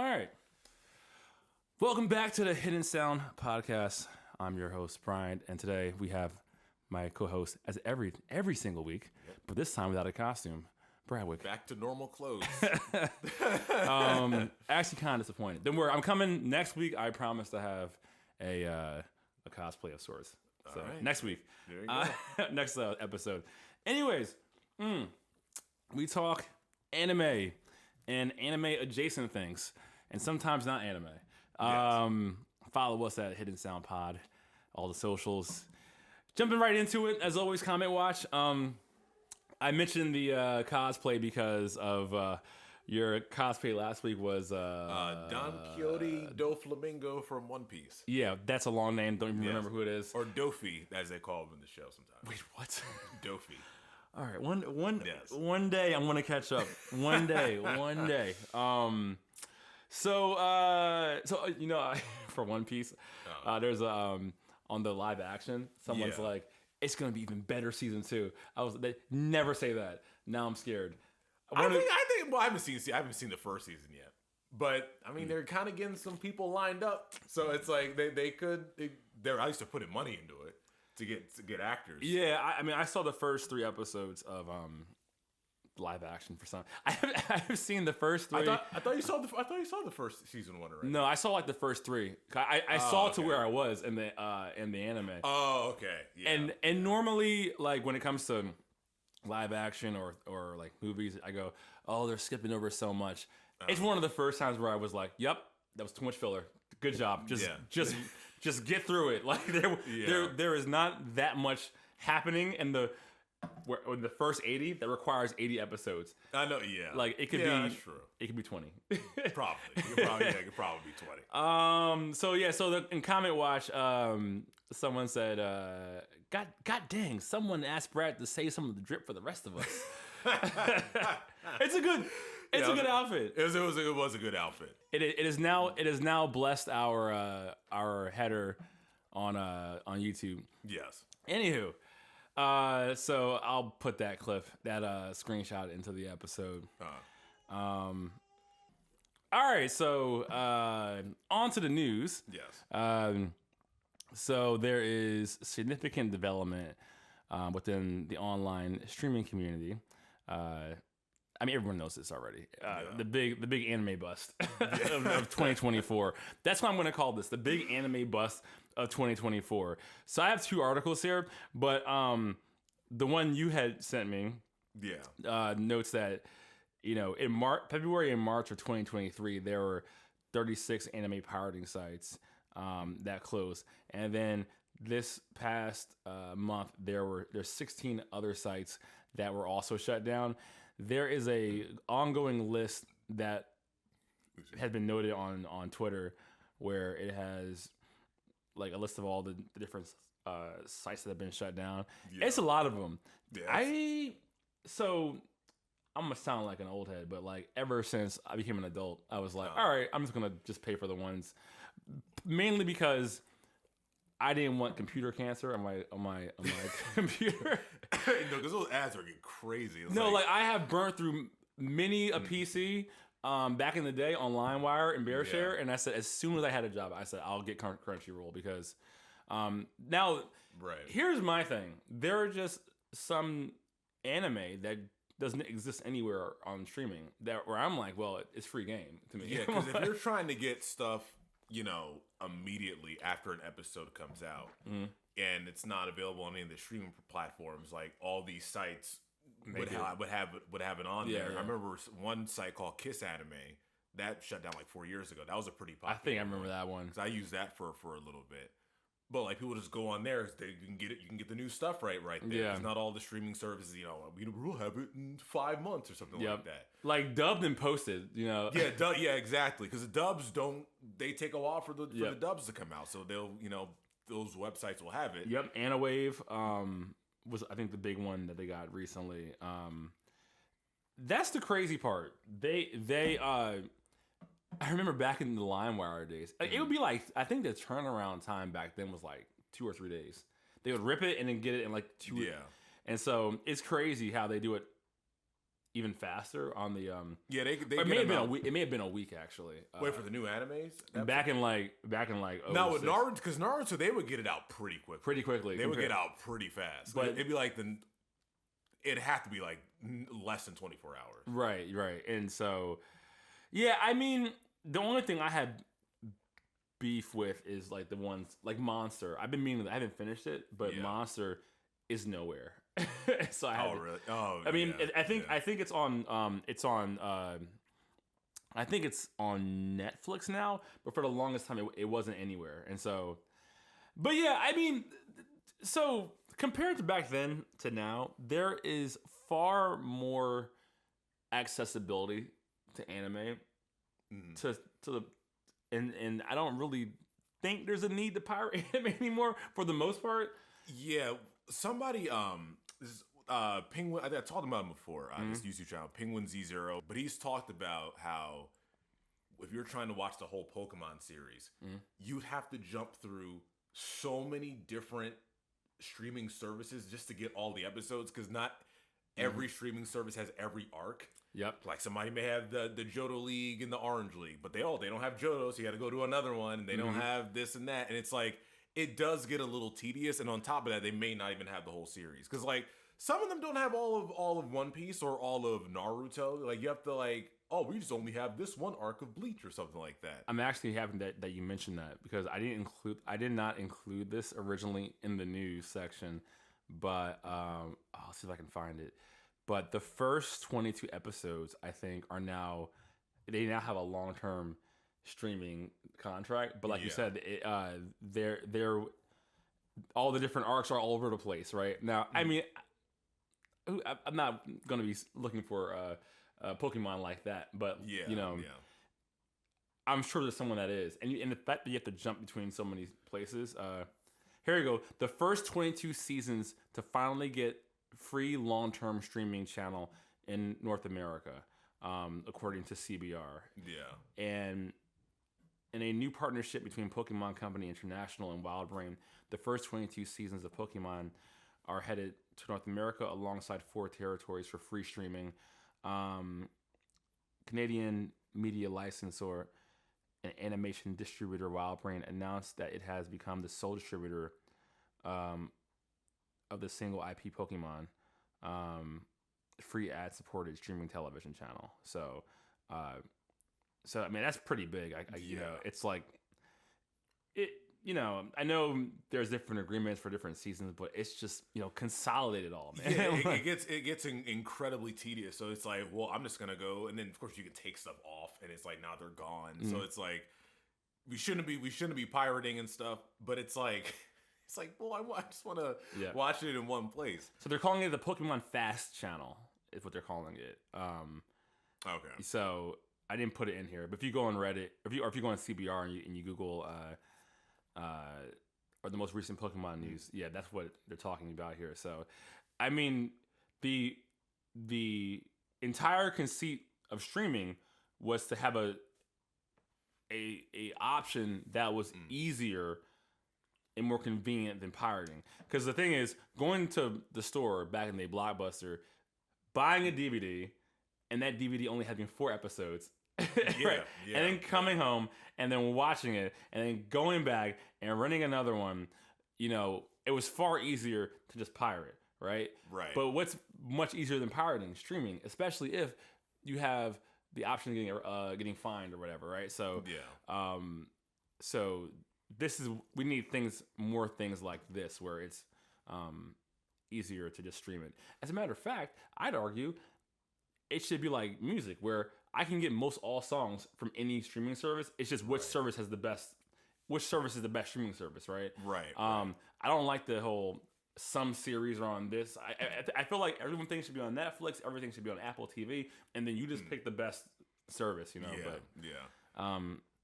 All right. Welcome back to the Hidden Sound Podcast. I'm your host, Brian, and today we have my co-host as every single week, but this time without a costume, Bradwick. Back to normal clothes. Actually kind of disappointed. Don't worry, I'm coming next week. I promise to have a cosplay of sorts. So right. Next week. There you go. Next episode. Anyways, we talk anime and anime adjacent things, and sometimes not anime. Follow us at Hidden Sound Pod, all the socials. Jumping right into it, as always, comment watch. I mentioned the cosplay because of your cosplay last week was Don Quixote Doflamingo from One Piece. Yeah, that's a long name. Don't even remember who it is. Or Dofi, as they call him in the show sometimes. Wait, what? Dofi. All right, one day I'm gonna catch up. One day. So you know, for One Piece, there's on the live action, someone's like, it's gonna be even better season 2. They never say that. Now I'm scared. I think. Well, I haven't seen the first season yet, but I mean, they're kind of getting some people lined up, so it's like they're I used to put money into it to get actors. Yeah, I mean, I saw the first 3 episodes of live action for some. I've seen the first 3. I thought you saw the first season 1 already. No, I saw like the first 3. I saw to where I was in the anime. Oh, okay. Yeah. And normally, like when it comes to live action or like movies, I go, oh, they're skipping over so much. It's one of the first times where I was like, yep, that was too much filler. Good job. Just get through it. Like there is not that much happening in the first 80 that requires 80 episodes. I know, yeah. Like it could be that's true. It could be 20. Probably. It could probably be 20. So in comment watch, someone said, God dang, someone asked Brad to say some of the drip for the rest of us. It's a good outfit. It was a good outfit. It is now blessed our header on YouTube. Yes. Anywho, so I'll put that screenshot into the episode. All right, so on to the news. Yes. So there is significant development within the online streaming community. I mean, everyone knows this already. The big anime bust of 2024. That's what I'm going to call this, the big anime bust of 2024. So I have 2 articles here, but the one you had sent me notes that, you know, in February and March of 2023, there were 36 anime pirating sites that closed. And then this past month, there's 16 other sites that were also shut down. There is a ongoing list that has been noted on Twitter where it has like a list of all the different sites that have been shut down. Yeah. It's a lot of them. Yeah. I'm gonna sound like an old head, but like ever since I became an adult, I was like, all right, I'm just gonna pay for the ones, mainly because I didn't want computer cancer on my computer. No, because those ads are getting crazy. Like I have burnt through many a PC back in the day on LimeWire and BearShare, and I said as soon as I had a job, I said I'll get Crunchyroll because now here's my thing. There are just some anime that doesn't exist anywhere on streaming where I'm like, well, it's free game to me. Yeah, because if you're trying to get stuff, you know, immediately after an episode comes out, and it's not available on any of the streaming platforms, like all these sites would have it on there. I remember one site called Kiss Anime that shut down like 4 years ago. That was a pretty popular. I think I remember that one because I used that for a little bit. But like people just go on there, you can get it. You can get the new stuff right there. Yeah, it's not all the streaming services. You know, we'll have it in 5 months or something like that. Like dubbed and posted. You know. Yeah, exactly. Because the dubs don't. They take a while for the dubs to come out, so they'll those websites will have it. Yep, Anawave was I think the big one that they got recently. That's the crazy part. They I remember back in the LimeWire days, it would be like, I think the turnaround time back then was like 2 or 3 days. They would rip it and then get it in like 2. Yeah. And so it's crazy how they do it even faster on the Yeah, they it may have been a week. It may have been a week actually. Wait for the new animes. Back in like now with Naruto, because Naruto they would get it out pretty quick. Pretty quickly. They would get out pretty fast. But it'd be like it'd have to be like less than 24 hours. Right. And so, yeah, I mean, the only thing I had beef with is like the ones like Monster. I've been meaning I haven't finished it, but Monster is nowhere. So I had really? Oh, I mean, I think it's on I think it's on Netflix now, but for the longest time it wasn't anywhere. And so, but yeah, I mean, so compared to back then to now, there is far more accessibility to anime to the and I don't really think there's a need to pirate anime anymore for the most part. Yeah, somebody Penguin, I talked about him before on this YouTube channel, Penguin Z0, but he's talked about how if you're trying to watch the whole Pokemon series, you'd have to jump through so many different streaming services just to get all the episodes, because not every streaming service has every arc. Yep. Like somebody may have the Johto League and the Orange League, but they don't have Johto, so you got to go to another one, and they don't have this and that, and it's like it does get a little tedious. And on top of that, they may not even have the whole series, because like some of them don't have all of One Piece or all of Naruto. Like you have to like, oh, we just only have this one arc of Bleach or something like that. I'm actually happy that you mentioned that, because I did not include this originally in the news section, but I'll see if I can find it. But the first 22 episodes, I think, they now have a long-term streaming contract. But like you said, they're all the different arcs are all over the place right now. I mean, I'm not going to be looking for a Pokemon like that, but I'm sure there's someone that is. And the fact that you have to jump between so many places. Here you go. The first 22 seasons to finally get free long-term streaming channel in North America, according to CBR. Yeah. And in a new partnership between Pokemon Company International and WildBrain, the first 22 seasons of Pokemon are headed to North America alongside 4 territories for free streaming. Canadian media licensor and animation distributor WildBrain announced that it has become the sole distributor of the single IP Pokemon free ad-supported streaming television channel. So I mean, that's pretty big. You know, it's like it. You know, I know there's different agreements for different seasons, but it's just, you know, consolidated all, man. Yeah, it gets incredibly tedious. So it's like, well, I'm just gonna go, and then of course you can take stuff off, and it's like now they're gone. So it's like we shouldn't be pirating and stuff, but it's like well, I just want to watch it in one place. So they're calling it the Pokemon Fast Channel, is what they're calling it. Okay. So I didn't put it in here, but if you go on Reddit, if you go on CBR and you Google or the most recent Pokemon news, that's what they're talking about here. So, I mean, the entire conceit of streaming was to have a option that was easier and more convenient than pirating. Because the thing is, going to the store back in the Blockbuster, buying a DVD, and that DVD only having 4 episodes. Right? And then coming home and then watching it and then going back and renting another one, you know, it was far easier to just pirate, right? Right. But what's much easier than pirating? Streaming, especially if you have the option of getting fined or whatever, right? So so we need more things like this where it's easier to just stream it. As a matter of fact, I'd argue it should be like music, where I can get most all songs from any streaming service. It's just which service is the best streaming service, right? Right. I don't like the whole some series are on this. I feel like everyone thinks should be on Netflix, everything should be on Apple TV, and then you just pick the best service, you know.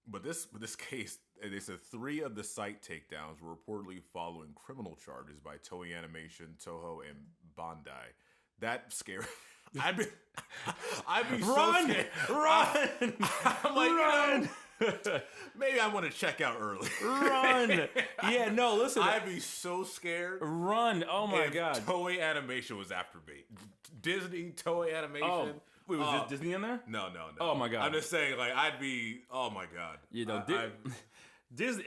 But this case, they said 3 of the site takedowns were reportedly following criminal charges by Toei Animation, Toho, and Bandai. That scared. I'd be run, so scared. Run! I'm like, run! Maybe I want to check out early. Run. Yeah, no, listen. I'd be so scared. Run. Oh my God. Toei Animation was after me. Disney, Toei Animation. Oh. Wait, was Disney in there? No. Oh my God. I'm just saying, like, I'd be, oh my God. You know, Disney,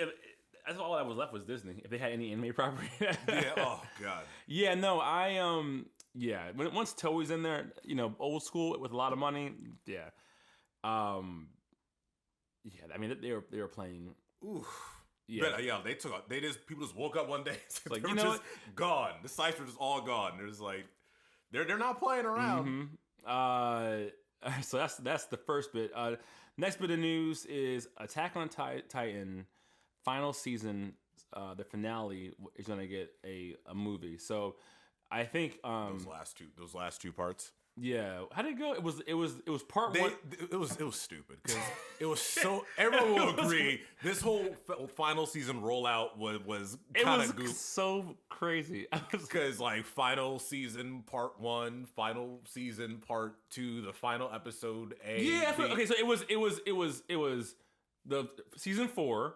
that's all that was left was Disney. If they had any anime property. Yeah, oh God. Yeah, no, once Toei's in there, you know, old school with a lot of money, yeah. I mean, they were playing. Oof. Yeah, people just woke up one day. Like, they were just gone. The sites were just all gone. They're just like, they're not playing around. Mm-hmm. So that's the first bit. Next bit of news is Attack on Titan final season. The finale is going to get a movie. So I think those last two parts. Yeah, how did it go? It was part one. It was stupid because it was so. Everyone will agree this whole final season rollout was kind of so crazy because like final season part 1, final season part 2, the final episode A. Yeah. Okay, so it was the season 4.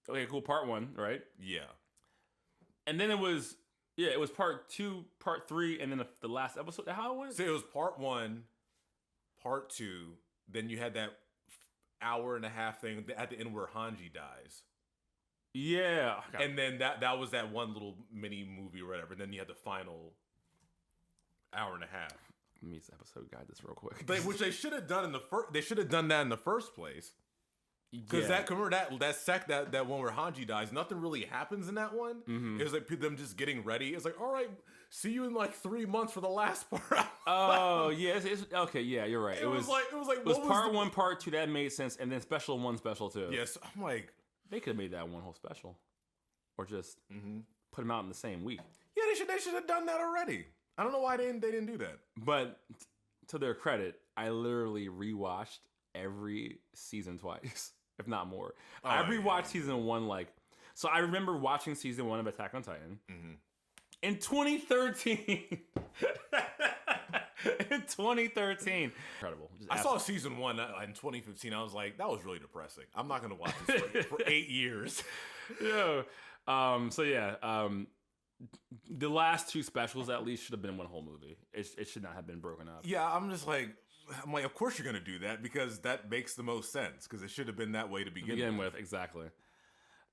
Okay, cool. Part 1, right? Yeah. And then it was part 2, part 3, and then the last episode. How it went? So it was part 1, part 2. Then you had that hour and a half thing at the end where Hanji dies. Yeah. Okay. And then that was that one little mini movie or whatever. And then you had the final hour and a half. Let me just episode guide this real quick. Which they should have done They should have done that in the first place. Because remember that one where Hanji dies, nothing really happens in that one. Mm-hmm. It was like them just getting ready. It's like, all right, see you in like 3 months for the last part. Oh yeah, it's okay. Yeah, you're right. It was like part 1, part 2 that made sense, and then special 1, special 2. Yes, I'm like they could have made that one whole special, or just put them out in the same week. Yeah, they should have done that already. I don't know why they didn't do that. But to their credit, I literally rewatched every season twice. If not more. I rewatched season 1 so I remember watching season 1 of Attack on Titan in 2013. In 2013. Incredible. I saw season 1 in 2015. I was like, that was really depressing. I'm not going to watch this for 8 years. Yeah. The last 2 specials at least should have been one whole movie. It should not have been broken up. Yeah, I'm like, of course you're going to do that because that makes the most sense because it should have been that way to begin with. Exactly.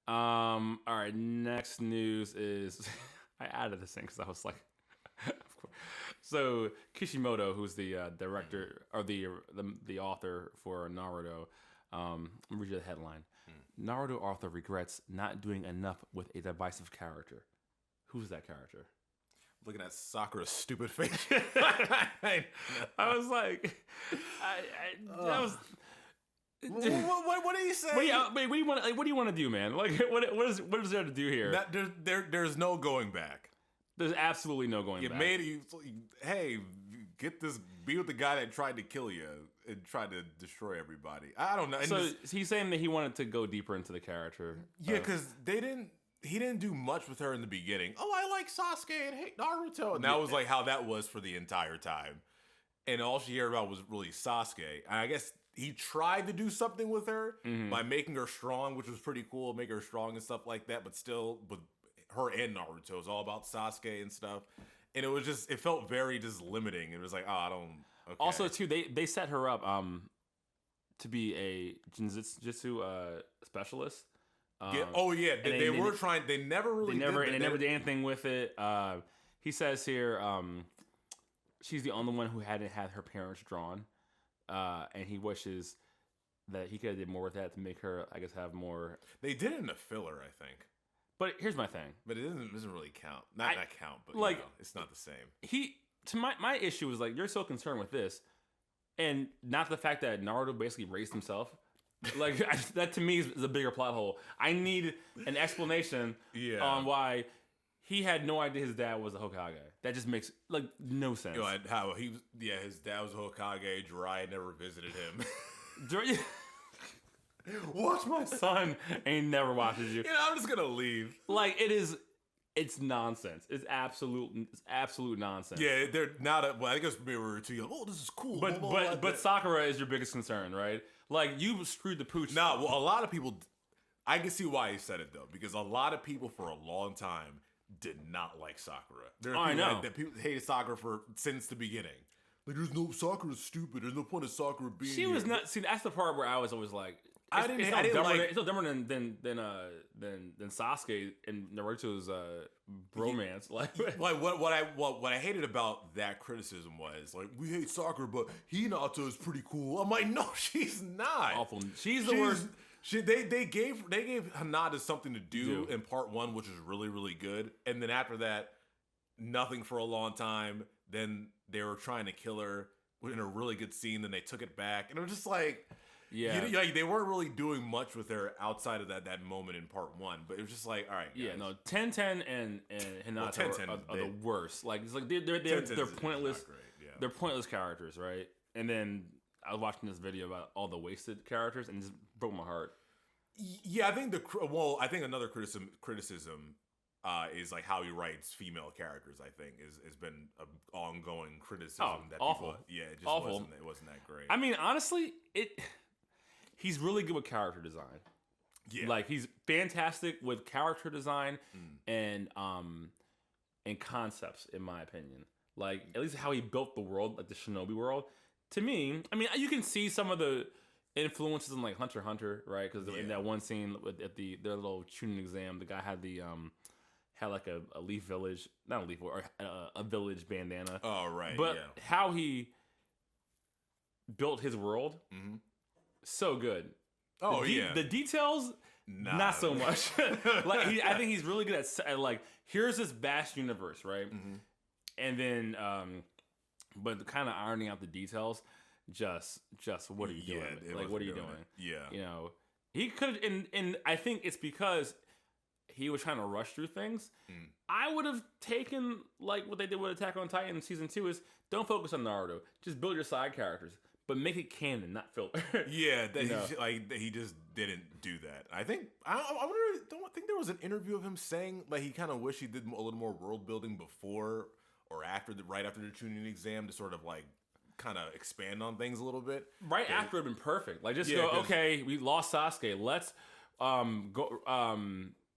All right, next news is I added this in because I was like, of course. So Kisismoto, who's the director or the author for Naruto, let me read you the headline. Naruto author regrets not doing enough with a divisive character. Who's that character? Looking at Sakura's stupid face. I was like, that was. What do you say? What do you want to do, man? Like, what is there to do here? There's no going back. There's absolutely no going back. Hey, be with the guy that tried to kill you and tried to destroy everybody. I don't know. So he's saying that he wanted to go deeper into the character. Yeah, because he didn't do much with her in the beginning. Oh, I like Sasuke and hate Naruto. And that was like how that was for the entire time. And all she heard about was really Sasuke. And I guess he tried to do something with her by making her strong, which was pretty cool, make her strong and stuff like that. But still, with her and Naruto, it was all about Sasuke and stuff. And it felt very just limiting. It was like, I don't. Okay. Also, too, they set her up to be a Jinjutsu specialist. They were trying. They never did anything with it. He says here, she's the only one who hadn't had her parents drawn, and he wishes that he could have did more with that to make her, I guess, have more. They did it in a filler, I think. But here's my thing. But it doesn't really count. Not count, but it's not the same. My issue is like you're so concerned with this, and not the fact that Naruto basically raised himself. Like that to me is a bigger plot hole. I need an explanation on why he had no idea his dad was a Hokage. That just makes no sense. How his dad was a Hokage. Jiraiya never visited him. Watch my son, and he never watches you. I'm just gonna leave. It's nonsense. It's absolute nonsense. Yeah, they're not. I guess maybe we were too young. Oh, this is cool. But Sakura is your biggest concern, right? Like, you screwed the pooch. Nah, well, a lot of people, I can see why he said it though, because a lot of people for a long time did not like Sakura. I know that people hated Sakura since the beginning. Like, there's no Sakura's stupid. There's no point of Sakura being. She was not. See, that's the part where I was always like, I didn't like. It's no dumber than Sasuke and Naruto's bromance. Like what I hated about that criticism was like, we hate Sakura, but Hinata is pretty cool. I'm like, no, she's not. Awful. She's the worst. They gave Hinata something to do in part 1, which was really, really good, and then after that, nothing for a long time. Then they were trying to kill her in a really good scene. Then they took it back, and it was just like, like they weren't really doing much with her outside of that moment in part 1. But it was just like, all right, guys. Yeah, no, 10-10 and Hinata are the worst. Like, it's like they're pointless. They're pointless characters, right? And then I was watching this video about all the wasted characters, and it just broke my heart. Yeah, I think another criticism is like how he writes female characters. I think has been an ongoing criticism. Awful. It just awful. wasn't that great. I mean, honestly, he's really good with character design. Yeah, like he's fantastic with character design and concepts, in my opinion. Like, at least how he built the world, like the Shinobi world. To me, I mean, you can see some of the influences in like Hunter x Hunter, right? Because in that one scene at their little tuning exam, the guy had had like a leaf village, not a leaf, or a village bandana. Oh, right. But how he built his world, so good. Oh, the details, not so much. Like I think he's really good at like, here's this vast universe, right? And then, but kind of ironing out the details. Just what are you doing? Like, what are you doing? Yeah, you know, he could, and I think it's because he was trying to rush through things. I would have taken like what they did with Attack on Titan season 2 is don't focus on Naruto, just build your side characters, but make it canon, not filler. He just didn't do that. I think I wonder. Don't think there was an interview of him saying like he kind of wished he did a little more world building before or right after the tuning exam to sort of like kind of expand on things a little bit. Right after it'd been perfect. Like just go, okay, we lost Sasuke. Let's go.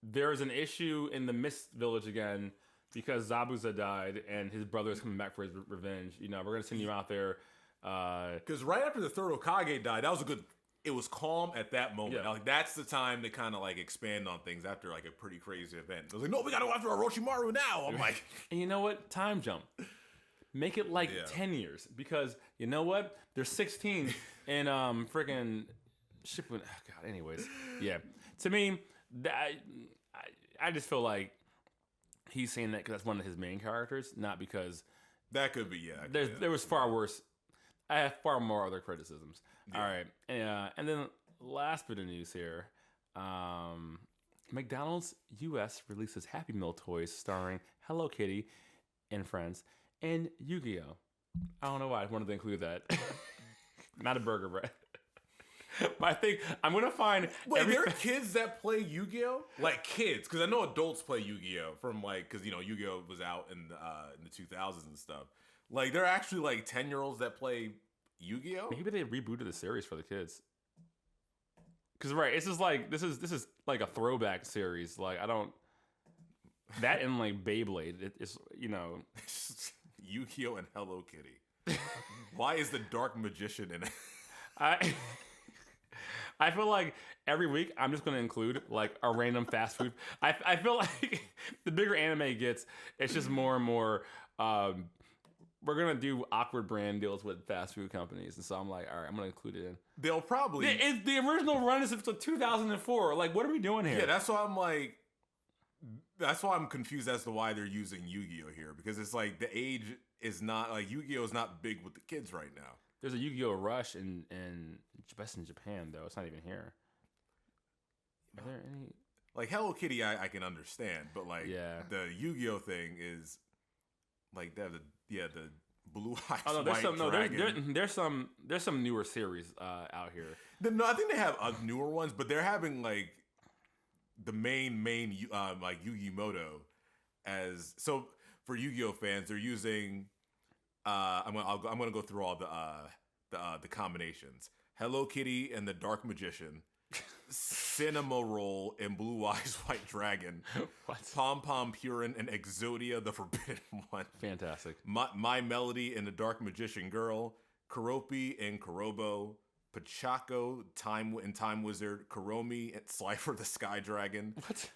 There's an issue in the Mist Village again because Zabuza died and his brother is coming back for his revenge. You know, we're gonna send you out there. Because right after the third Hokage died, that was a good. It was calm at that moment. Like that's the time to kind of like expand on things after like a pretty crazy event. I was like, no, we gotta go after Orochimaru now. I'm like, and you know what? Time jump. Make it like 10 years because you know what? They're 16 and freaking Shippuden. Oh God. Anyways, to me, I just feel like he's saying that because that's one of his main characters, not because that could be. There was far worse. I have far more other criticisms. All right, and then last bit of news here. McDonald's U.S. releases Happy Meal toys starring Hello Kitty and friends. And Yu-Gi-Oh! I don't know why I wanted to include that. Not a burger, Brett. But I think I'm going to find... Wait, there are kids that play Yu-Gi-Oh? Like kids? Because I know adults play Yu-Gi-Oh! From like... Because, you know, Yu-Gi-Oh! Was out in the 2000s and stuff. Like, there are actually like 10-year-olds that play Yu-Gi-Oh? Maybe they rebooted the series for the kids. Because, right, this is like a throwback series. Like, I don't... That and like Beyblade, it's, you know... Yu-Gi-Oh! And Hello Kitty. Why is the Dark Magician in it? I feel like every week I'm just going to include like a random fast food. I feel like the bigger anime gets, it's just more and more. We're going to do awkward brand deals with fast food companies. And so I'm like, all right, I'm going to include it in. They'll probably. The original run is until 2004. Like, what are we doing here? Yeah, that's why I'm like. That's why I'm confused as to why they're using Yu-Gi-Oh! Here. Because it's like the age is not, like Yu-Gi-Oh! Is not big with the kids right now. There's a Yu-Gi-Oh! Rush in best in Japan, though. It's not even here. Are there any... Like Hello Kitty, I can understand. But like the Yu-Gi-Oh! Thing is like the blue eyes there's some newer series out here. No, I think they have newer ones, but they're having like the main like Yu-Gi-Moto as so for Yu-Gi-Oh! Fans, they're using I'm gonna go through all the combinations. Hello Kitty and the Dark Magician, Cinema Roll and Blue Eyes White Dragon, Pom Pom Purin and Exodia the Forbidden One. Fantastic. My Melody and the Dark Magician Girl, Kuropi and Kurobo, Pachaco Time Wizard, Kuromi and Slifer the Sky Dragon,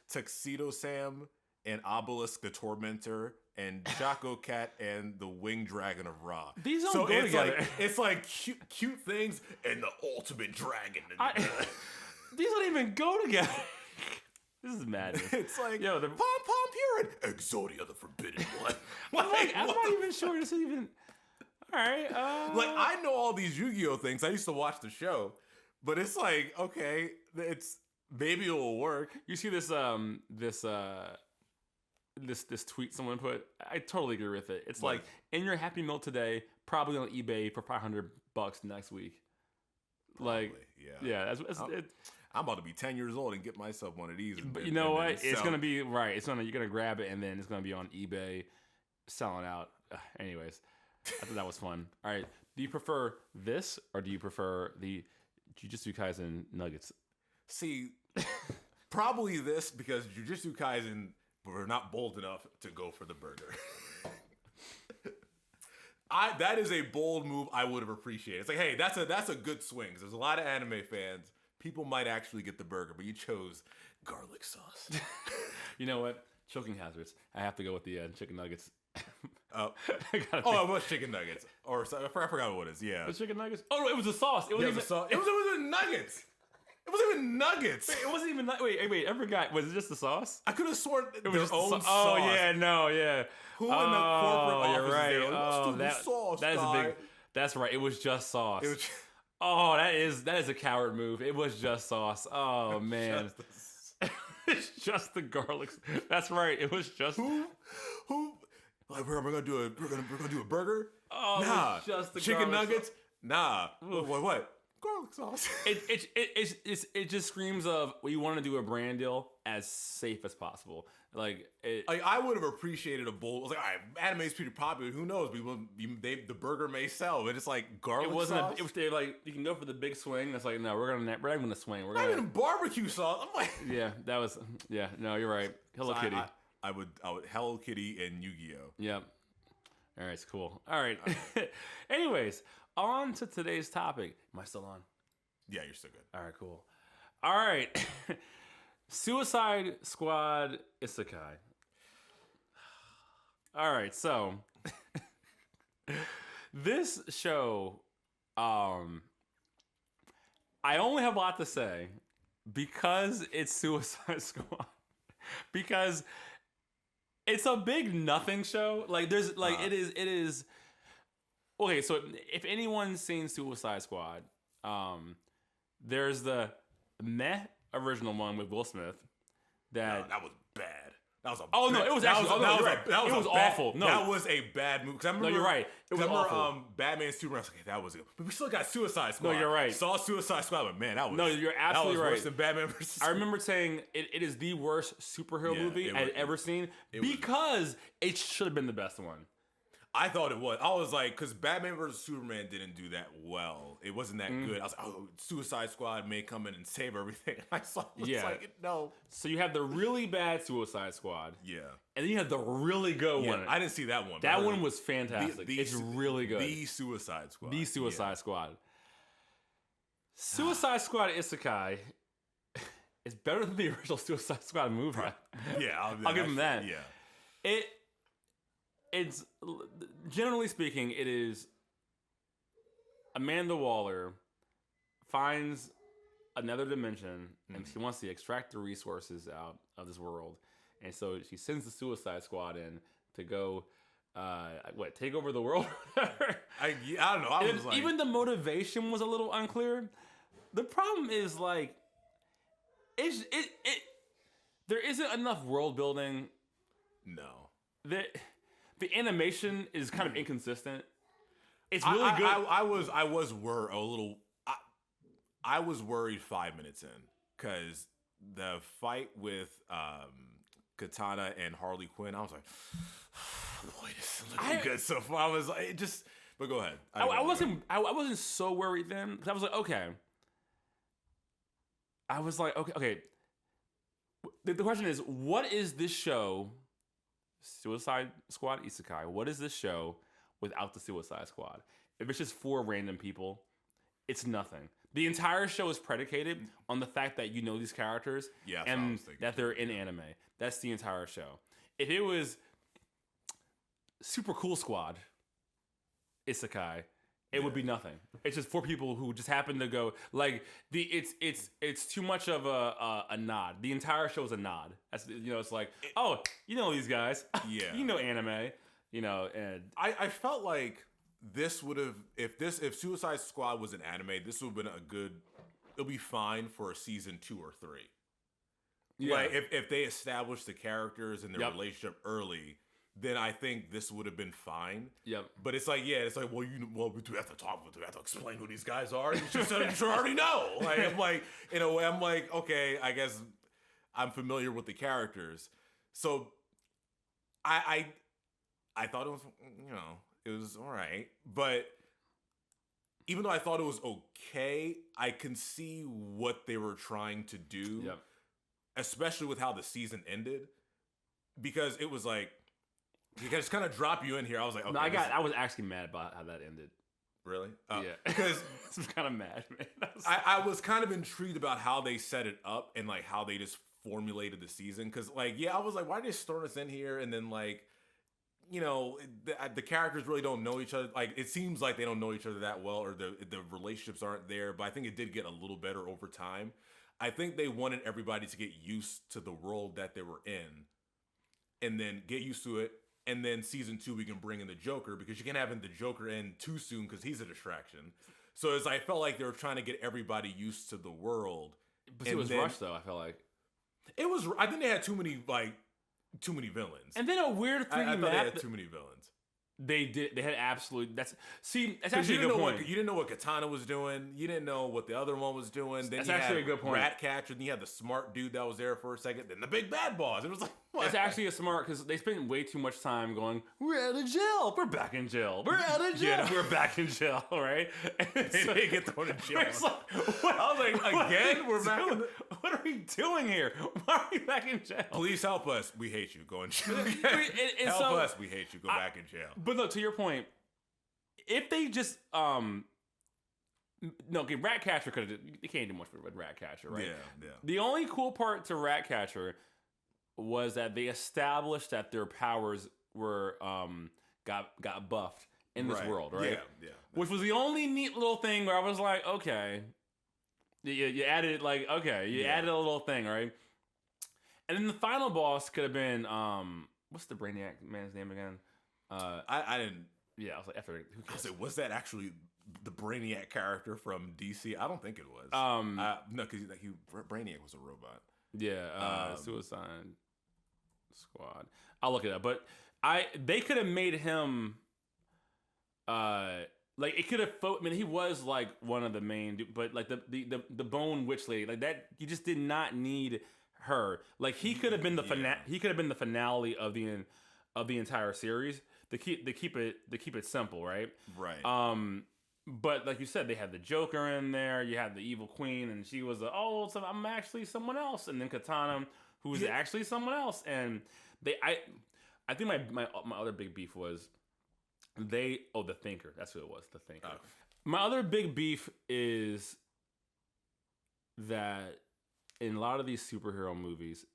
Tuxedo Sam and Obelisk the Tormentor, and Chaco Cat and the Winged Dragon of Ra. These don't go together. It's like cute things and the ultimate dragon. These don't even go together. This is madness. It's like, yo, the Pom Pom Purin, Exodia the Forbidden One. I'm not even sure this is even... All right. Like, I know all these Yu-Gi-Oh things. I used to watch the show. But it's like, okay, maybe it will work. You see this this tweet someone put? I totally agree with it. It's like, in your Happy Meal today, probably on eBay for $500 next week. Probably, yeah. I'm about to be 10 years old and get myself one of these. But you know what? It's gonna be right. You're gonna grab it and then it's gonna be on eBay, selling out. Anyways, I thought that was fun. All right. Do you prefer this or do you prefer the Jujutsu Kaisen nuggets? See, probably this, because Jujutsu Kaisen were not bold enough to go for the burger. That is a bold move I would have appreciated. It's like, hey, that's a good swing. There's a lot of anime fans. People might actually get the burger, but you chose garlic sauce. You know what? Choking hazards. I have to go with the chicken nuggets. It was chicken nuggets. Or I forgot what it is. Yeah. The chicken nuggets? Oh, no, it was a sauce. It was sauce. It was nuggets. It wasn't even nuggets. Wait, it wasn't even... Wait, I forgot. Was it just the sauce? I could have sworn it was just own sauce. Oh, yeah, no, yeah. Who in the corporate office you're right. is there? Let's do sauce, that is a big... That's right. It was just sauce. Oh, that is a coward move. It was just sauce. Oh, man. It's just the garlic. That's right. It was just... Who? Like, we're gonna do a burger? Oh, nah. Just the chicken nuggets? Sauce. Nah. What? Garlic sauce. It just screams of we want to do a brand deal as safe as possible. Like I would have appreciated a bowl. I was like, all right, anime is pretty popular. Who knows? The burger may sell, but it's like garlic sauce. It was like you can go for the big swing. That's like no, we're not gonna swing. We're not even barbecue sauce. I'm like, no, you're right. Hello Kitty. I would Hello Kitty and Yu-Gi-Oh. Yep. All right, it's cool. All right. Anyways, on to today's topic. Am I still on? Yeah, you're still good. All right, cool. All right. Suicide Squad Isekai. All right, so this show, I only have a lot to say because it's Suicide Squad. Because it's a big nothing show. Like there's like it is. Okay, so if anyone's seen Suicide Squad, there's the meh original one with Will Smith. That was bad. That was it was awful. No, that was a bad movie. No, you're right. It was awful. Batman Superman. I was like, that was good. But we still got Suicide Squad. No, you're right. Saw Suicide Squad, but man, that was you're absolutely right. Worse than Batman versus. I remember saying it is the worst superhero movie I'd ever seen because it should have been the best one. I thought it was. I was like, because Batman vs. Superman didn't do that well. It wasn't that good. I was like, Suicide Squad may come in and save everything. I saw it like, no. So you have the really bad Suicide Squad. Yeah. And then you have the really good one. I didn't see that one. That one was fantastic. It's really good. The Suicide Squad. The Suicide Squad. Suicide Squad Isekai is better than the original Suicide Squad movie. Yeah. I'll give him that. Yeah. It's generally speaking, it is Amanda Waller finds another dimension and she wants to extract the resources out of this world, and so she sends the Suicide Squad in to go, take over the world. I don't know. I was like, even the motivation was a little unclear. The problem is like, there isn't enough world building. No. The animation is kind of inconsistent. It's really good. I was worried 5 minutes in because the fight with Katana and Harley Quinn, I was like, boy, this is looking good so far. I was like, But go ahead. I wasn't so worried then because I was like, okay. I was like, okay. The question is, what is this show? Suicide Squad Isekai. What is this show without the Suicide Squad? If it's just 4 random people, it's nothing. The entire show is predicated on the fact that you know these characters and that they're in anime. That's the entire show. If it was Super Cool Squad Isekai, it would be nothing. It's just 4 people who just happen to go like it's too much of a nod. The entire show is a nod. That's it's like, oh, you know these guys. Yeah. You know anime. And I felt like this would have if Suicide Squad was an anime, this would have been it'll be fine for a season 2 or 3. Yeah. Like if they established the characters and their relationship early, then I think this would have been fine. Yep. But it's like, well, we do have to talk, we have to explain who these guys are. You should already know. Like, I'm like, in a way, I'm like, okay, I guess I'm familiar with the characters. So I thought it was, it was all right. But even though I thought it was okay, I can see what they were trying to do, especially with how the season ended. Because it was like, you can just kind of drop you in here. I was like, okay. No, I was actually mad about how that ended. Really? Yeah. Because I was kind of mad, man. I was kind of intrigued about how they set it up and like how they just formulated the season. Because like, I was like, why did they throw us in here? And then like, the characters really don't know each other. Like, it seems like they don't know each other that well, or the relationships aren't there. But I think it did get a little better over time. I think they wanted everybody to get used to the world that they were in, and then get used to it. And then season 2, we can bring in the Joker, because you can't have the Joker in too soon because he's a distraction. So I felt like they were trying to get everybody used to the world. But it was rushed, though. I felt like it was. I think they had too many villains. And then a weird 3D map. They had too many villains. They did. They had absolute. That's actually a good point. You didn't know what Katana was doing. You didn't know what the other one was doing. Then that's actually a good point. Ratcatcher. And you had the smart dude that was there for a second. Then the big bad boss. It was like, what? It's actually a smart, because they spent way too much time going, we're out of jail. We're back in jail. We're out of jail. We're back in jail. Right? And they get thrown in jail. It's like, I was like, again, we're back. What are we doing here? Why are we back in jail? Please help us. We hate you. Go in jail. Help us. We hate you. Go back in jail. But look, to your point, if they just Ratcatcher could have. They can't do much with Ratcatcher, right? Yeah. The only cool part to Ratcatcher was that they established that their powers were got buffed in this world, right? Yeah. Which was the only neat little thing where I was like, okay, you added added a little thing, right? And then the final boss could have been what's the Brainiac man's name again? I didn't. Yeah, I was like, after who cares? I said, was that actually the Brainiac character from DC? I don't think it was. No, because Brainiac was a robot. Yeah, Suicide Squad. I'll look it up, but they could have made him. Like it could have. I mean, he was like one of the main, but like the Bone Witch lady, like that. You just did not need her. Like he could have been he could have been the finale of the entire series. To keep it simple, right? Right. But like you said, they had the Joker in there. You had the Evil Queen, and she was so I'm actually someone else. And then Katana, who was actually someone else. And I think my other big beef was the Thinker. That's who it was, the Thinker. Oh. My other big beef is that in a lot of these superhero movies,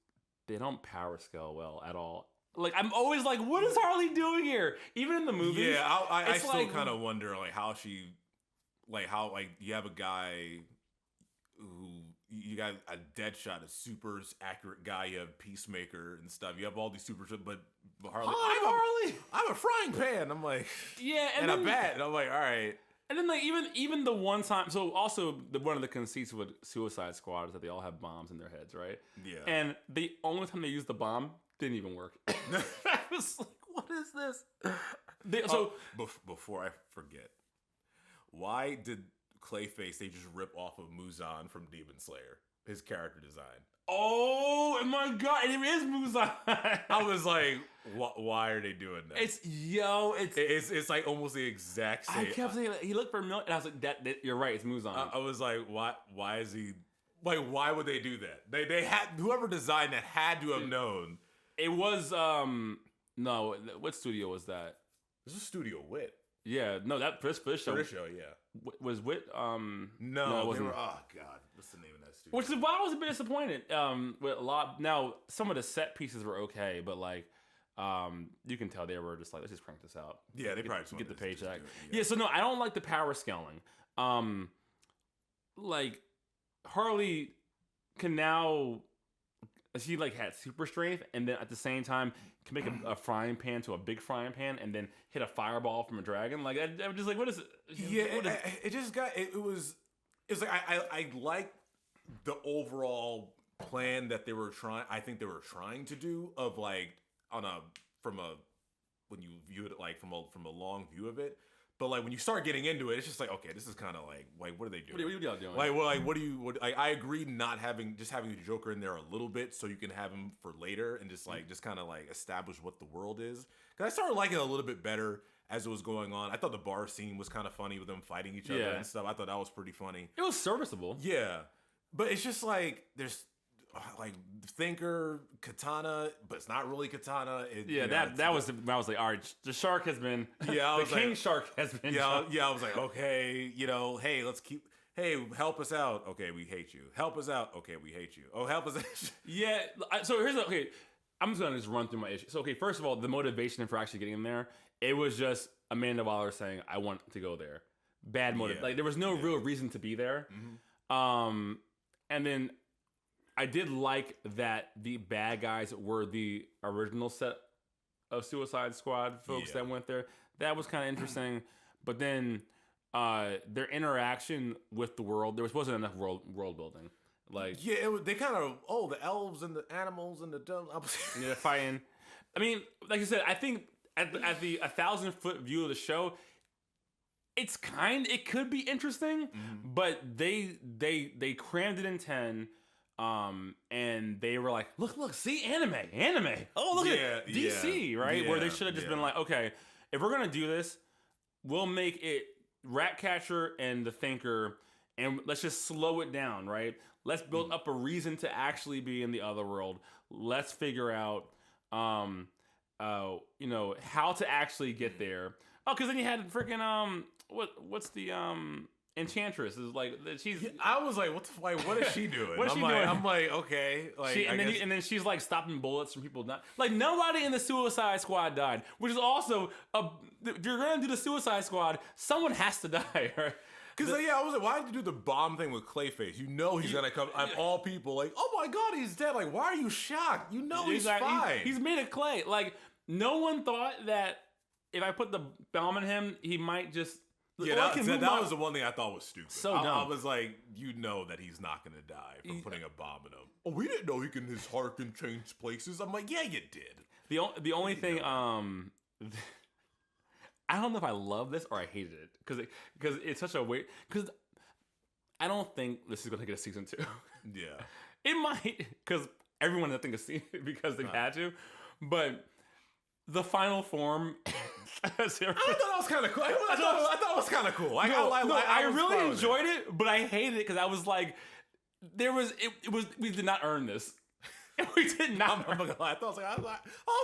they don't power scale well at all. Like, I'm always like, what is Harley doing here? Even in the movies. Yeah, I still kind of wonder, like, how you have a guy who, you got a Deadshot, a super accurate guy, you have Peacemaker and stuff. You have all these super, but Harley. Harley! I'm a frying pan. I'm like, yeah, and a bat. And I'm like, all right. And then, like, even the one time, so also one of the conceits with Suicide Squad is that they all have bombs in their heads, right? Yeah. And the only time they used the bomb didn't even work. I was like, what is this? Before I forget, why did Clayface, they just rip off of Muzan from Demon Slayer? his character design. Oh my god, it is Muzan. I was like, why are they doing that? It's like almost the exact same. I kept saying he looked familiar, and I was like, that you're right, it's Muzan. I was like, why is he? Like, why would they do that? They had whoever designed that had to have known. It was no, what studio was that? This is Studio Wit. Yeah, no, that for this show. For this show, yeah. Was Wit? No, it wasn't. Oh god, what's the name of that studio? Which is why I was a bit disappointed. With a lot now, some of the set pieces were okay, but like, you can tell they were just like, let's just crank this out. Yeah, they probably just get the paycheck. Yeah, so no, I don't like the power scaling. Like Harley can now. She like had super strength, and then at the same time can make a frying pan to a big frying pan, and then hit a fireball from a dragon. Like I'm just like, what is it? Yeah, it just got it was like I like the overall plan that they were trying. I think they were trying to do of like when you view it like from a long view of it. But like when you start getting into it, it's just like, okay, this is kind of like what are they doing? What are y'all doing? Like I agree not having the Joker in there a little bit so you can have him for later and just kind of like establish what the world is. Because I started liking it a little bit better as it was going on. I thought the bar scene was kind of funny with them fighting each other and stuff. I thought that was pretty funny. It was serviceable. Yeah, but it's just like there's like Thinker, Katana, but it's not really Katana. That was when I was like, all right, the shark has been. Yeah, the king shark has been. Yeah, I was like, okay, hey, help us out. Okay, we hate you. Help us out. Okay, we hate you. Oh, help us. Yeah. So I'm just gonna run through my issue. So first of all, the motivation for actually getting him there, it was just Amanda Waller saying, I want to go there. Bad motive. Yeah. Like there was no real reason to be there. Mm-hmm. And then I did like that the bad guys were the original set of Suicide Squad folks that went there. That was kind of interesting. But then their interaction with the world, there wasn't enough world building. Like they kind of the elves and the animals and the dumb. They're fighting. I mean, like I said, I think at the 1,000-foot view of the show, it could be interesting, but they crammed it in 10. And they were like, look, see, anime. Oh, look at DC, right? Where they should have just been like, okay, if we're gonna do this, we'll make it Ratcatcher and the Thinker, and let's just slow it down, right? Let's build up a reason to actually be in the other world. Let's figure out, how to actually get there. Oh, because then you had freaking what's the Enchantress is like she's. I was like, what is she doing? What's she doing? I'm like, okay, like and then she's like stopping bullets from people dying. Like nobody in the Suicide Squad died, which is also if you're gonna do the Suicide Squad, someone has to die, right? Because I was like, why did you do the bomb thing with Clayface? You know he's gonna come. Of all people, like, oh my god, he's dead. Like, why are you shocked? You know he's fine. He's made of clay. Like no one thought that if I put the bomb in him, he might just. Yeah, that was the one thing I thought was stupid. So dumb. I was like, you know that he's not going to die from putting a bomb in him. Oh, we didn't know his heart can change places. I'm like, yeah, you did. The only thing, I don't know if I love this or I hated it because it's such a weird. Because I don't think this is going to get a season 2. Yeah, it might because everyone I think has seen it because they had to, but the final form. I thought that was kind of cool. I thought it was kind of cool. I really enjoyed it, but I hated it because I was like, we did not earn this. We did not. I was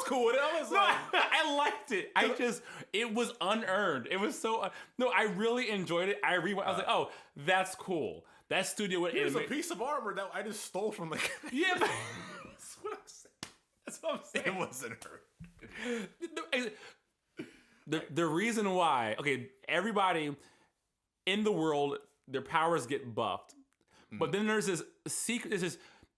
cool with it. I liked it. It was unearned. It was so. No, I really enjoyed it. I was like, oh, that's cool. That studio would. Here's a piece of armor that I just stole from the. Yeah, but that's what I'm saying. It wasn't earned. The reason why, everybody in the world, their powers get buffed, but then there's this secret.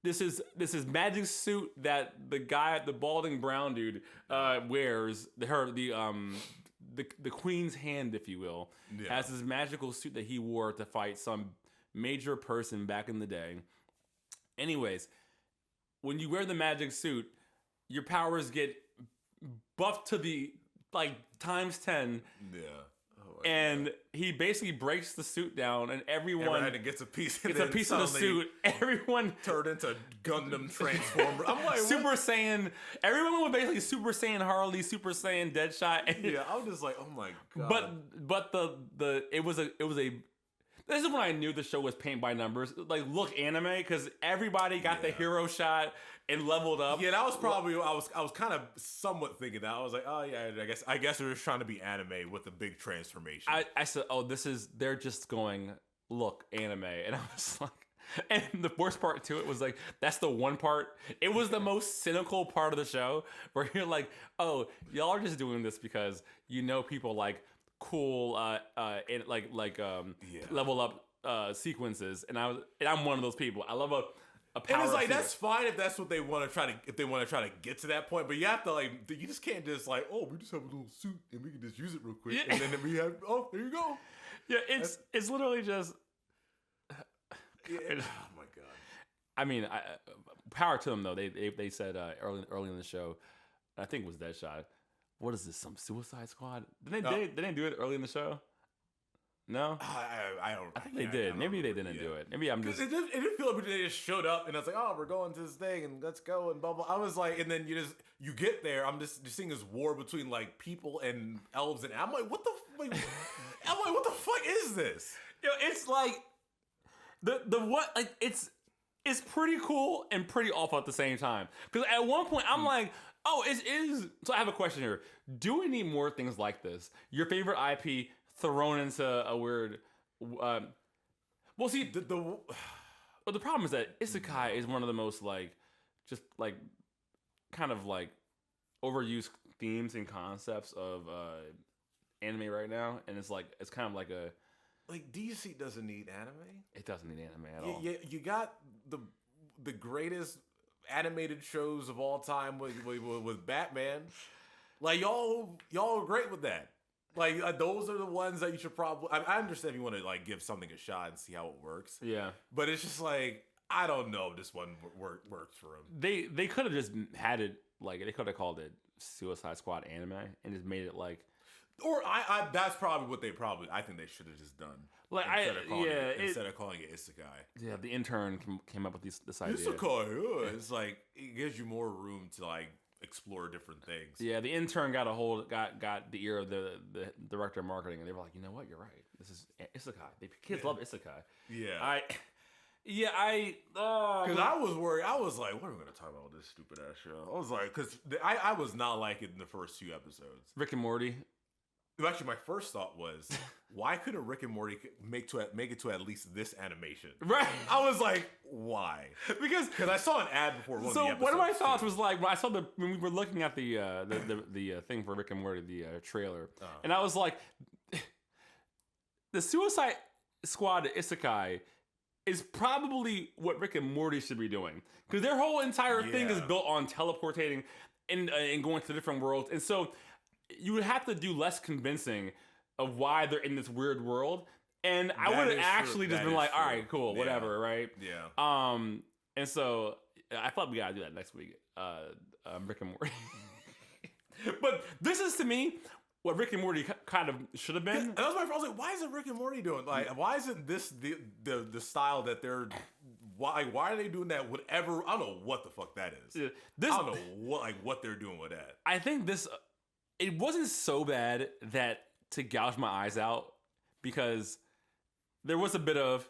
This is magic suit that the guy, the balding brown dude, wears. The queen's hand, if you will, has this magical suit that he wore to fight some major person back in the day. Anyways, when you wear the magic suit, your powers get buffed to the times 10. Yeah. Oh And he basically breaks the suit down, and everyone gets a piece. Gets a piece of the suit. Everyone turned into Gundam Transformer. I'm like, Super Saiyan. Everyone was basically Super Saiyan Harley, Super Saiyan Deadshot. Yeah, I was just like, oh my god. But it was a. This is when I knew the show was paint by numbers, like look anime, because everybody got the hero shot and leveled up. Yeah, that was probably I was kind of somewhat thinking that. I was like, oh yeah, I guess they're just trying to be anime with a big transformation. I said, oh, they're just going look anime, and I was like, and the worst part to it was like that's the one part. It was the most cynical part of the show where you're like, oh, y'all are just doing this because people like cool and level up sequences, and I'm one of those people. I love a power. And it's like that's fine if that's what they want to try to get to that point, but you have to you just can't just we just have a little suit and we can just use it real quick, and then we have there you go. Yeah, it's literally just. Yeah. Oh my god. I mean, power to them though. They said early in the show, I think it was Deadshot. What is this? Some Suicide Squad? Did they do it early in the show? No, I don't. I think they did. Maybe they didn't do it. Maybe I'm just. It didn't feel like they just showed up and it's like, oh, we're going to this thing and let's go and blah blah. I was like, and then you get there. I'm just seeing this war between like people and elves, and I'm like, what the? I'm like, what the fuck is this? It's like the what? Like it's pretty cool and pretty awful at the same time. Because at one point I'm like. Oh, it is. So I have a question here. Do we need more things like this? Your favorite IP thrown into a weird. Well, see, the problem is that Isekai is one of the most kind of overused themes and concepts of anime right now, and it's kind of like a. Like DC doesn't need anime. It doesn't need anime at all. Yeah, you got the greatest animated shows of all time with Batman. Like y'all are great with that. Like those are the ones that you should probably. I understand if you want to give something a shot and see how it works. Yeah, but it's just I don't know if this one works for them. They could have just had it they could have called it Suicide Squad anime and just made it Or that's probably what I think they should have just done. Instead of calling it Isekai. Yeah, the intern came up with this idea. Isekai, it's it gives you more room to explore different things. Yeah, the intern got the ear of the director of marketing, and they were like, you know what, you're right. This is Isekai. Kids love Isekai. Yeah. Because I was worried. I was like, what are we going to talk about with this stupid ass show? I was like, because I was not liking the first few episodes. Rick and Morty. Actually, my first thought was, why couldn't Rick and Morty make it to at least this animation? Right. I was like, why? Because I saw an ad before one of the episodes. So one of my thoughts was when I saw when we were looking at the thing for Rick and Morty, the trailer, and I was like, the Suicide Squad Isekai is probably what Rick and Morty should be doing, because their whole entire thing is built on teleportating and going to different worlds, and so. You would have to do less convincing of why they're in this weird world, and I would have actually just been like, "All right, cool, whatever, right?" Yeah. And so I thought we gotta do that next week, Rick and Morty. But this is to me what Rick and Morty kind of should have been. And that was my problem. I was like, "Why isn't Rick and Morty doing why isn't this the style that they're?" Why are they doing that? Whatever, I don't know what the fuck that is. I don't know what they're doing with that. I think this. It wasn't so bad that to gouge my eyes out, because there was a bit of,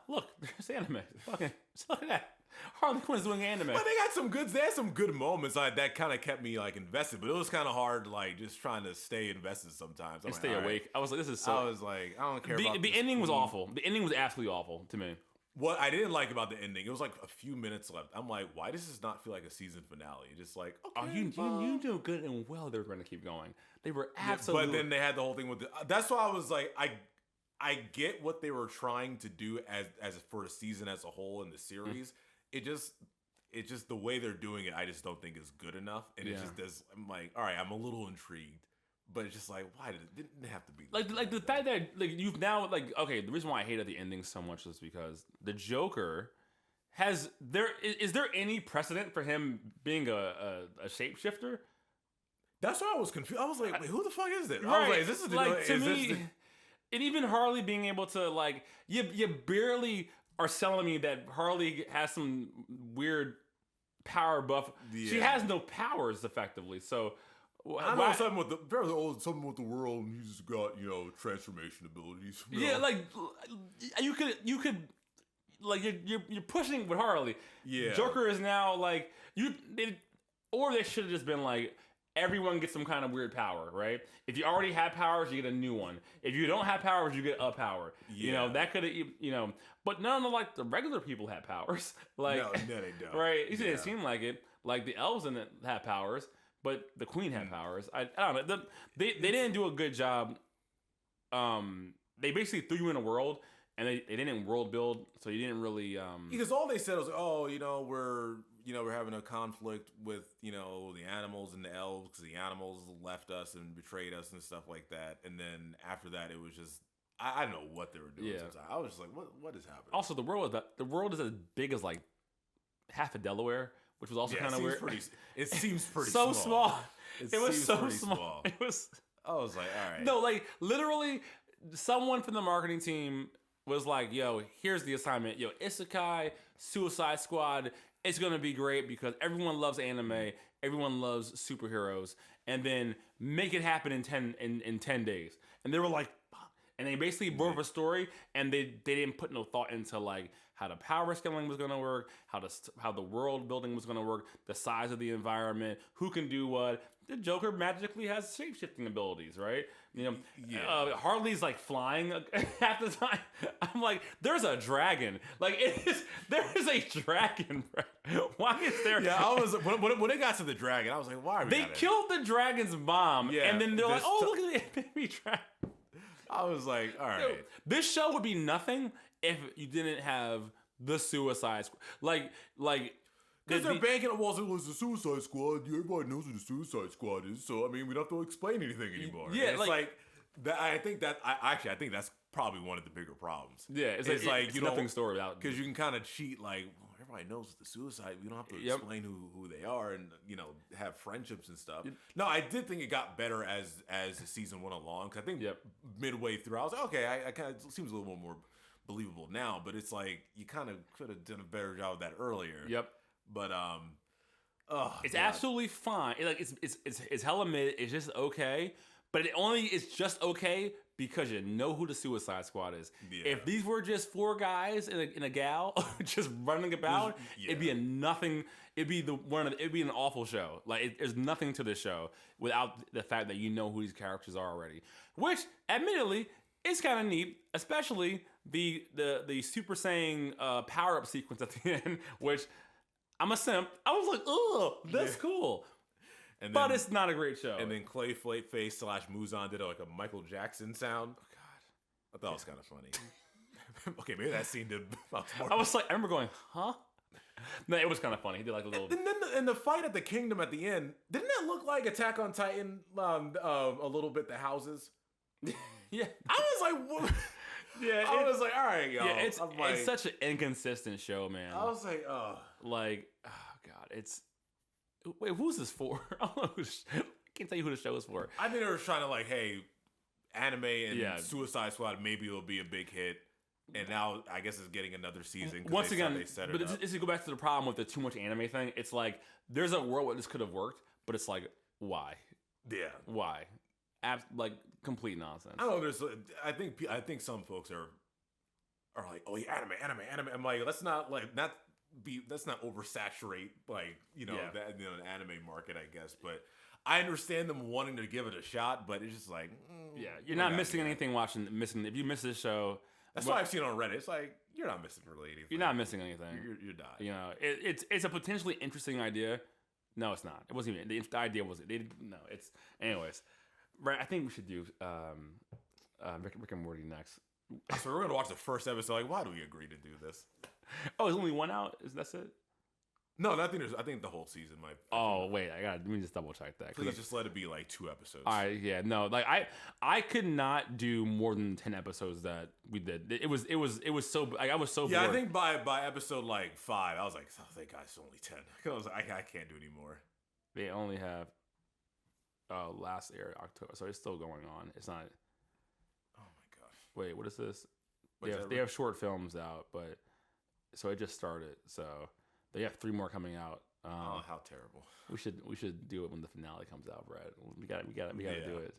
look, there's anime. Fucking, look at that. Harley Quinn's doing anime. But they had some good moments that kind of kept me invested, but it was kind of hard just trying to stay invested sometimes. And stay awake. Right. I was like, this is so. I was like, I don't care about the ending was awful. The ending was absolutely awful to me. What I didn't like about the ending, it was a few minutes left. I'm like, why does this not feel like a season finale? Just okay. Oh, you knew good and well they were going to keep going. They were absolutely. But then they had the whole thing with that's why I was like, I get what they were trying to do as for a season as a whole in the series. It just the way they're doing it, I just don't think is good enough. And it just does. I'm like, all right, I'm a little intrigued. But it's just why didn't it have to be like the fact that you've now okay, the reason why I hated the ending so much is because the Joker is there any precedent for him being a shapeshifter? That's why I was confused. I was like, wait, who the fuck is this? Right. I was like, is this and even Harley being able to like you barely are selling me that Harley has some weird power buff. Yeah. She has no powers effectively. So I know something with the world, and he's got transformation abilities. Yeah, like you could like you're pushing with Harley. Yeah, Joker is now like or they should have just been like everyone gets some kind of weird power, right? If you already have powers, you get a new one. If you don't have powers, you get a power. Yeah. That could have but none of like the regular people have powers. Like no, they don't. Right? It didn't seem like it. Like the elves in it have powers. But the queen had powers. I don't know. They didn't do a good job. They basically threw you in a world, and they didn't world build, so you didn't really. Because all they said was, we're having a conflict with the animals and the elves because the animals left us and betrayed us and stuff like that. And then after that, it was just I don't know what they were doing. Yeah. I was just like, what is happening? Also, the world is as big as like half of Delaware. Which was also kind of weird. It seems pretty so small. It was so small. It was. I was like, all right. No, like literally, someone from the marketing team was like, "Yo, here's the assignment. Yo, Isekai, Suicide Squad. It's gonna be great because everyone loves anime, everyone loves superheroes, and then make it happen in 10 days." And they were like, "Fuck." And they basically wrote a story, and they didn't put no thought into like how the power scaling was going to work, how the world building was going to work, the size of the environment, who can do what. The Joker magically has shape-shifting abilities, right? Harley's like flying half the time. I'm like, there's a dragon. Like, there is a dragon, bro. Why is there? Yeah, I was when it got to the dragon, I was like, why are we? They killed the dragon's mom, and then they're like, oh, look at the baby dragon. I was like, all right. This show would be nothing if you didn't have the Suicide Squad. Like because they're banking it was the Suicide Squad. Everybody knows what the Suicide Squad is, so I mean, we don't have to explain anything anymore. Yeah, it's like that. I think that's probably one of the bigger problems. Yeah, it's like nothing story out because you can kind of cheat. Like everybody knows the Suicide. We don't have to explain who they are and have friendships and stuff. Yep. No, I did think it got better as the season went along. Cause I think midway through, I was like, okay, I kind of seems a little more believable now, but it's like you kind of could have done a better job of that earlier. Yep. But it's absolutely fine. It's hella mid. It's just okay, but it's just okay because you know who the Suicide Squad is. Yeah. If these were just 4 guys and a gal just running about, it'd be a nothing. It'd be it'd be an awful show. Like there's nothing to this show without the fact that you know who these characters are already. Which, admittedly, is kind of neat, especially the Super Saiyan power up sequence at the end, which I'm a simp. I was like, oh, that's cool. But it's not a great show. And then Clay Face / Muzan did like a Michael Jackson sound. Oh God, I thought it was kind of funny. Okay, maybe that scene did. I was like, I remember going, huh? No, it was kind of funny. He did like a little. And then in the fight at the kingdom at the end, didn't that look like Attack on Titan? A little bit the houses. Yeah, I was like, what? Yeah, I was like, all right, y'all. Yeah, it's such an inconsistent show, man. I was like, oh God, it's. Wait, who's this for? I don't know. I can't tell you who the show is for. I think they were trying to like, hey, anime and Suicide Squad, maybe it'll be a big hit. And now I guess it's getting another season. Once again, but it's to go back to the problem with the too much anime thing. It's like there's a world where this could have worked, but it's like, why? Yeah, why? Like complete nonsense. I don't know. I think some folks are like, oh yeah, anime. I'm like, let's not oversaturate like the anime market, I guess. But I understand them wanting to give it a shot, but it's just like, you're not missing anything missing. If you miss this show, that's why I've seen on Reddit. It's like you're not missing really anything. You're not missing anything. You're not. It's a potentially interesting idea. No, it's not. It wasn't even the idea. Was it? It's anyways. Right, I think we should do Rick and Morty next. So we're gonna watch the first episode. Like, why do we agree to do this? Oh, is only one out? That's it? No, I think the whole season might. Oh wait, let me just double check that. Please just let it be like 2 episodes. All right, yeah, no, like I could not do more than 10 episodes that we did. It was so like I was so bored. I think by episode like 5, I was like, oh, thank God, it's only 10. I was like, I can't do anymore. They only have. Last air October, so it's still going on. It's not. Oh my gosh! Wait, what is this? What's They have short films out, but so it just started. So they have 3 more coming out. Oh, how terrible! We should do it when the finale comes out, Brad. We got to do it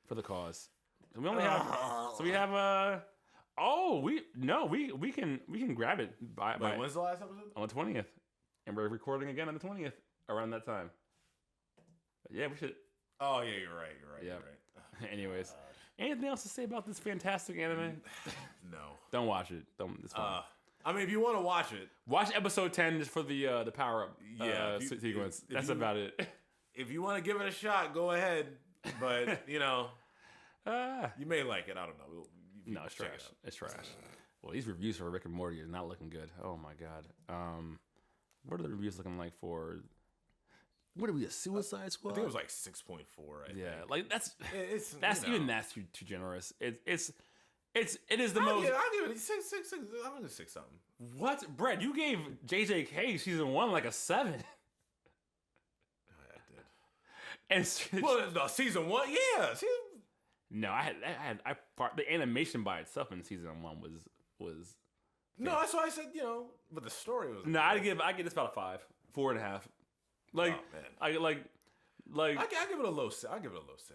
for the cause. So we only have. So we have we can grab it by when's the last episode? On the 20th, and we're recording again on the 20th around that time. But yeah, we should. Oh yeah, you're right. You're right. Anyways, anything else to say about this fantastic anime? No. Don't watch it. It's fine. I mean, if you want to watch it, watch episode 10 just for the power up sequence. That's about it. If you want to give it a shot, go ahead. But you know, you may like it. I don't know. No, it's trash. It's trash. Well, these reviews for Rick and Morty are not looking good. Oh my god. What are the reviews looking like for? What are we, a Suicide Squad? I think it was like 6.4. Yeah, like that's even that's too generous. It is the most. I'll give it 6. I'm gonna 6 something. What, Brett? You gave JJK season 1 like a 7. I did. And no, season 1, yeah. No, I had the animation by itself in season 1 was. No, that's why I said, you know, but the story was. No, I give this about a 5, 4.5. Like, oh, man. I give it a low 6. I give it a low 6.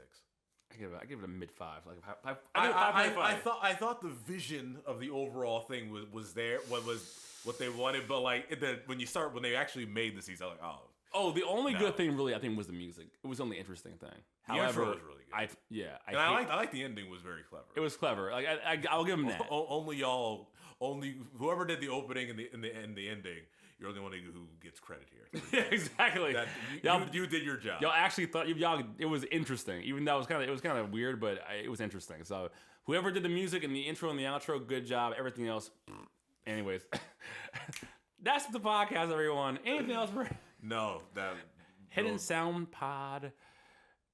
I give it a mid 5. Like I thought the vision of the overall thing was there. What they wanted, but like when they actually made the season, I was like, oh, the only good thing really I think was the music. It was the only interesting thing. However, the intro was really good. I like the ending was very clever. It was clever. Like I'll give them that. Only whoever did the opening and the ending. You're the only one who gets credit here. Yeah, exactly. You did your job. Y'all actually thought it was interesting, even though it was kind of weird, but it was interesting. So whoever did the music and the intro and the outro, good job. Everything else, anyways, that's the podcast, everyone. Anything else, Bro? No, Hidden Sound Pod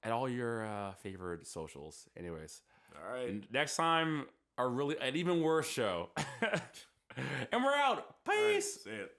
at all your favorite socials. Anyways, all right. And next time, an even worse show, and we're out. Peace. Right, see it.